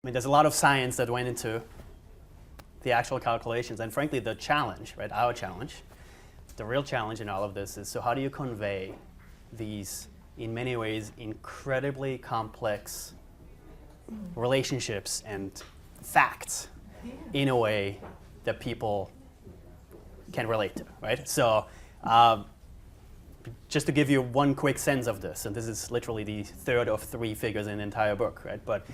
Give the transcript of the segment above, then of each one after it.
mean, there's a lot of science that went into the actual calculations, and frankly, the challenge, right, our challenge, the real challenge in all of this is, so how do you convey these, in many ways, incredibly complex relationships and facts in a way that people can relate to, right? So just to give you one quick sense of this, and this is literally the third of 3 figures in the entire book, right? But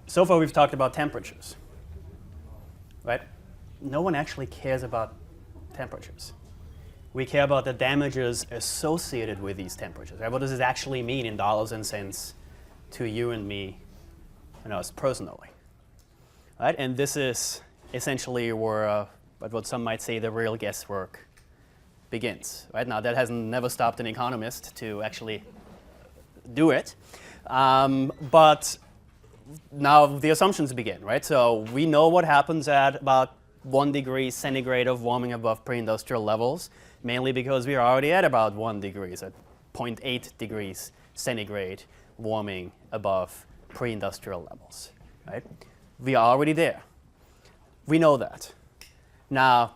so far we've talked about temperatures, right? No one actually cares about temperatures. We care about the damages associated with these temperatures, right? What does it actually mean in dollars and cents to you and me and us personally, right? And this is essentially where, what some might say, the real guesswork begins, right? Now, that has never stopped an economist to actually do it, but now the assumptions begin, right? So we know what happens at about 1 degree centigrade of warming above pre-industrial levels, mainly because we are already at about 1 degree, at 0.8 degrees centigrade warming above pre-industrial levels, right? We are already there. We know that. Now,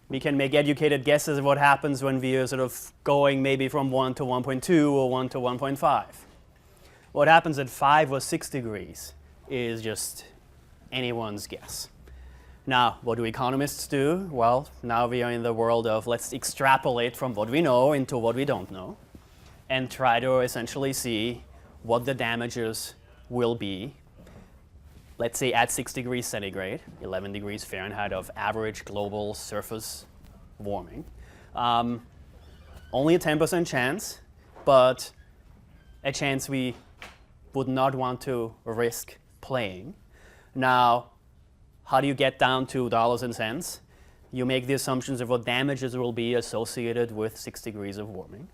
we can make educated guesses of what happens when we are sort of going maybe from 1 to 1.2 or 1 to 1.5. What happens at 5 or 6 degrees is just anyone's guess. Now, what do economists do? Well, now we are in the world of let's extrapolate from what we know into what we don't know and try to essentially see what the damages will be, let's say at 6 degrees centigrade, 11 degrees Fahrenheit of average global surface warming. Only a 10% chance, but a chance we would not want to risk playing. Now, how do you get down to dollars and cents? You make the assumptions of what damages will be associated with 6 degrees of warming.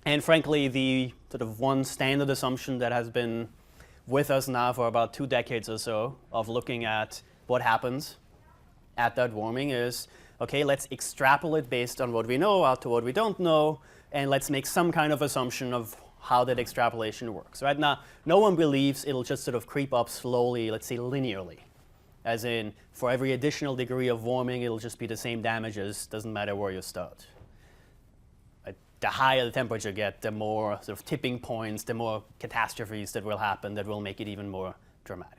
And frankly, the sort of one standard assumption that has been with us now for about 2 decades or so of looking at what happens at that warming is, okay, let's extrapolate based on what we know out to what we don't know, and let's make some kind of assumption of how that extrapolation works. Right now, no one believes it'll just sort of creep up slowly, let's say linearly. As in, for every additional degree of warming, it'll just be the same damages, doesn't matter where you start. The higher the temperature gets, the more sort of tipping points, the more catastrophes that will happen that will make it even more dramatic.